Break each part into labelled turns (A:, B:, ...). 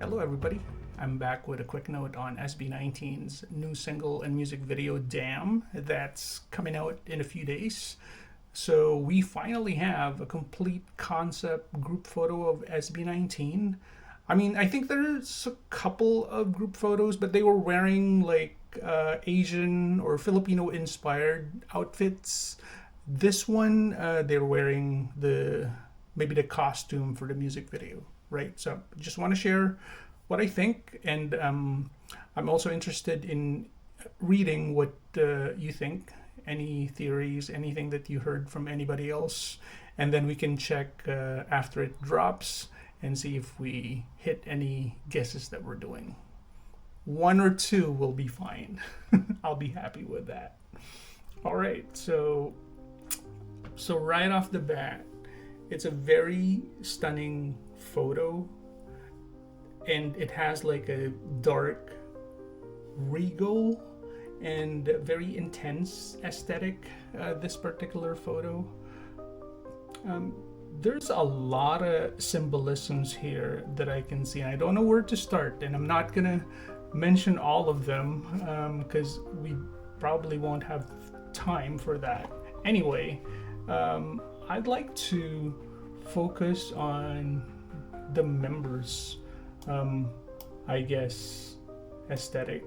A: Hello everybody, I'm back with a quick note on SB19's new single and music video DAM that's coming out in a few days. So we finally have a complete concept group photo of SB19. I think there's a couple of group photos, but they were wearing like Asian or Filipino inspired outfits. This one, they're wearing maybe the costume for the music video, right? So just want to share what I think, and I'm also interested in reading what you think, any theories, anything that you heard from anybody else, and then we can check after it drops and see if we hit any guesses that we're doing. One or two will be fine. I'll be happy with that. All right, so right off the bat, it's a very stunning photo, and it has like a dark, regal, and very intense aesthetic, this particular photo. There's a lot of symbolisms here that I can see, and I don't know where to start, and I'm not gonna mention all of them because we probably won't have time for that. Anyway, I'd like to focus on the members, I guess, aesthetic.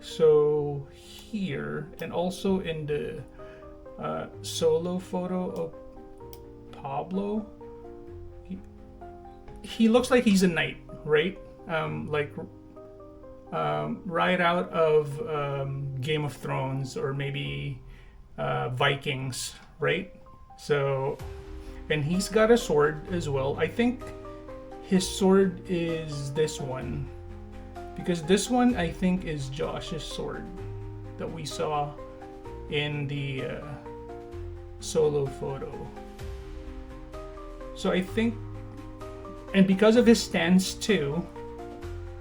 A: So here, and also in the solo photo of Pablo, he looks like he's a knight, right? Right out of Game of Thrones, or maybe Vikings, right? So, and he's got a sword as well. I think his sword is this one, because this one I think is Josh's sword that we saw in the solo photo. So I think, and because of his stance too,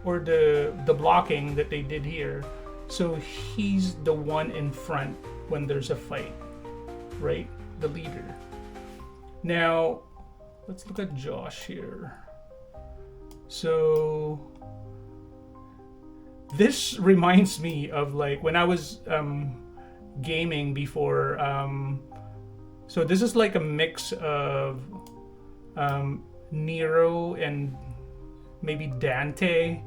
A: or the blocking that they did here, so he's the one in front when there's a fight, right? The leader. Now let's look at Josh here. So this reminds me of like when I was gaming before. So this is like a mix of Nero and maybe Dante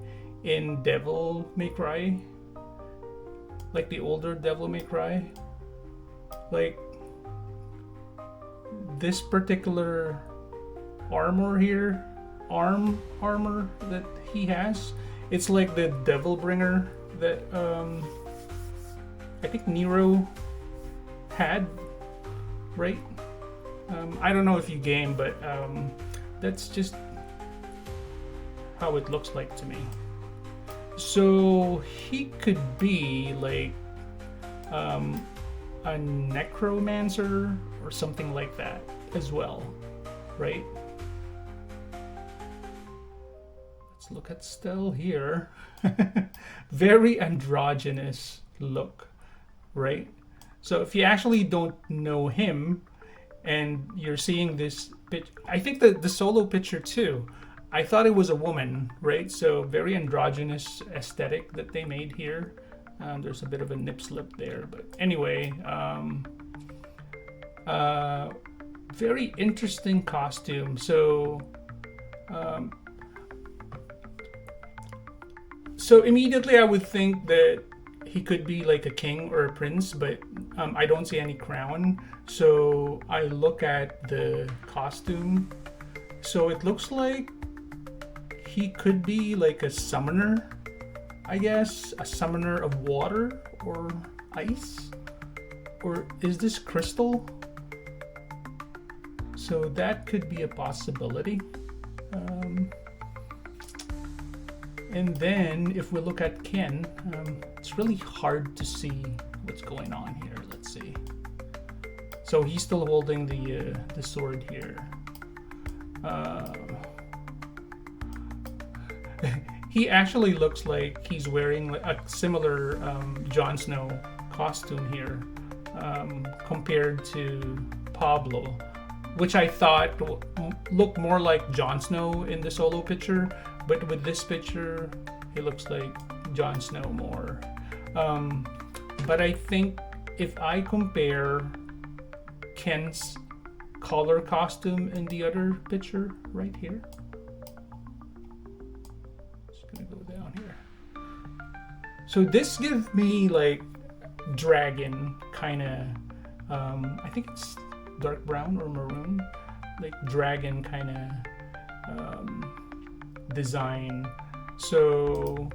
A: in Devil May Cry, like the older Devil May Cry. Like this particular armor here, armor that he has, it's like the Devil Bringer that I think Nero had, right? I don't know if you game, but that's just how it looks like to me. So he could be like a necromancer or something like that as well, right? Let's look at Stell here. Very androgynous look, right? So if you actually don't know him and you're seeing this pitch, I think that the solo picture too, I thought it was a woman, right? So very androgynous aesthetic that they made here. There's a bit of a nip slip there, but anyway, very interesting costume. So immediately I would think that he could be like a king or a prince, but I don't see any crown. So I look at the costume. So it looks like he could be like a summoner, I guess, a summoner of water or ice, or is this crystal? So that could be a possibility. And then if we look at Ken, it's really hard to see what's going on here. Let's see. So he's still holding the sword here. He actually looks like he's wearing a similar Jon Snow costume here compared to Pablo. which I thought looked more like Jon Snow in the solo picture, but with this picture, it looks like Jon Snow more. But I think if I compare Ken's color costume in the other picture right here, just gonna go down here. So this gives me like dragon kind of, I think it's dark brown or maroon, like dragon kind of design. So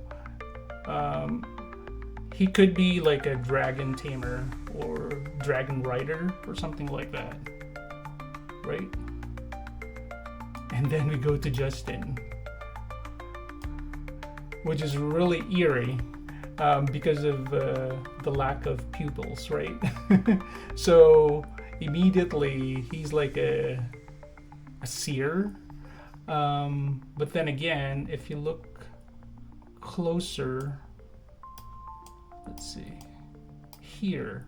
A: he could be like a dragon tamer or dragon rider or something like that, right? And then we go to Justin, which is really eerie because of the lack of pupils, right? So immediately he's like a seer. But then again, if you look closer, let's see here,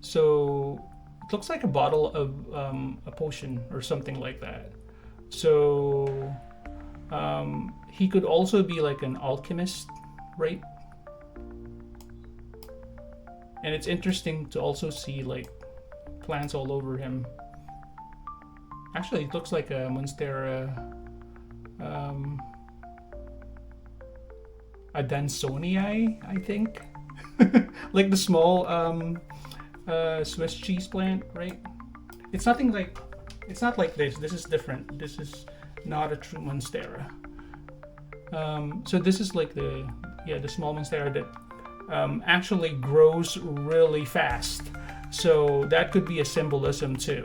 A: so it looks like a bottle of a potion or something like that. So he could also be like an alchemist, right? And it's interesting to also see like plants all over him. Actually, it looks like a Monstera Adansonii, I think. Like the small Swiss cheese plant, right? It's nothing like, it's not like this. This is different. This is not a true Monstera. So this is like the small Monstera that actually grows really fast. So that could be a symbolism too.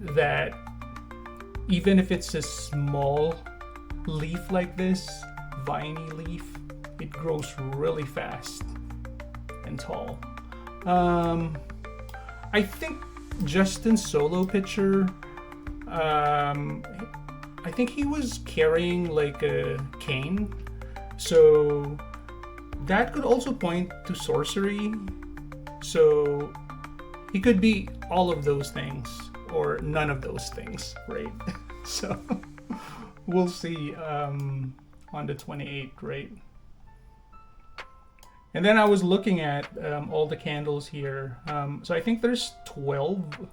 A: That even if it's a small leaf like this, viney leaf, it grows really fast and tall. I think Justin's solo picture, I think he was carrying like a cane, so that could also point to sorcery. So he could be all of those things or none of those things, right? So we'll see on the 28th, right? And then I was looking at all the candles here. So I think there's 12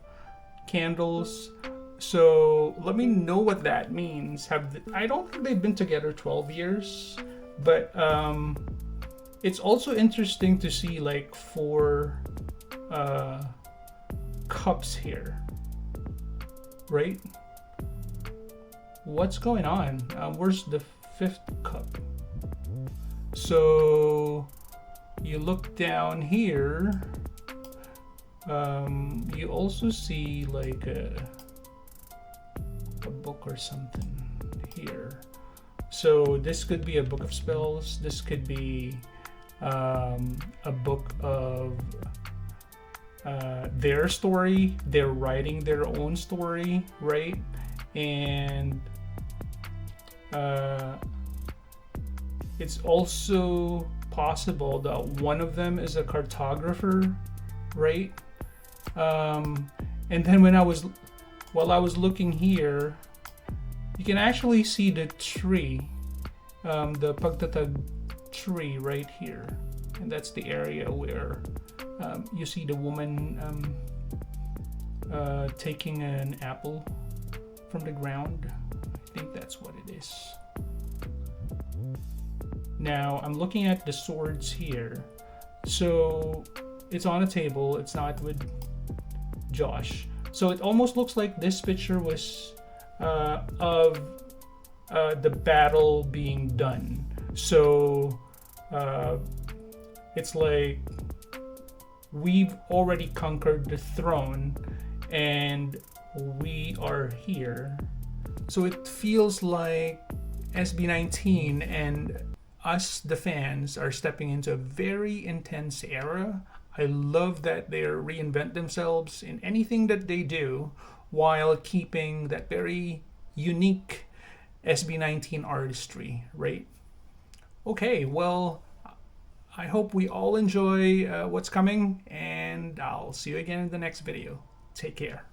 A: candles. So let me know what that means. I don't think they've been together 12 years, but it's also interesting to see like 4 cups here, right? What's going on? Where's the 5th cup? So you look down here, you also see like a book or something here. So this could be a book of spells. This could be a book of their story. They're writing their own story, right? And it's also possible that one of them is a cartographer, right? And then while I was looking here, you can actually see the tree, the pagtatag tree right here, and that's the area where you see the woman taking an apple from the ground. I think that's what it is. Now I'm looking at the swords here. So it's on a table, it's not with Josh. So it almost looks like this picture was of the battle being done. So it's like we've already conquered the throne and we are here. So it feels like SB19 and us, the fans, are stepping into a very intense era. I love that they reinvent themselves in anything that they do while keeping that very unique SB19 artistry, right? Okay, well, I hope we all enjoy what's coming, and I'll see you again in the next video. Take care.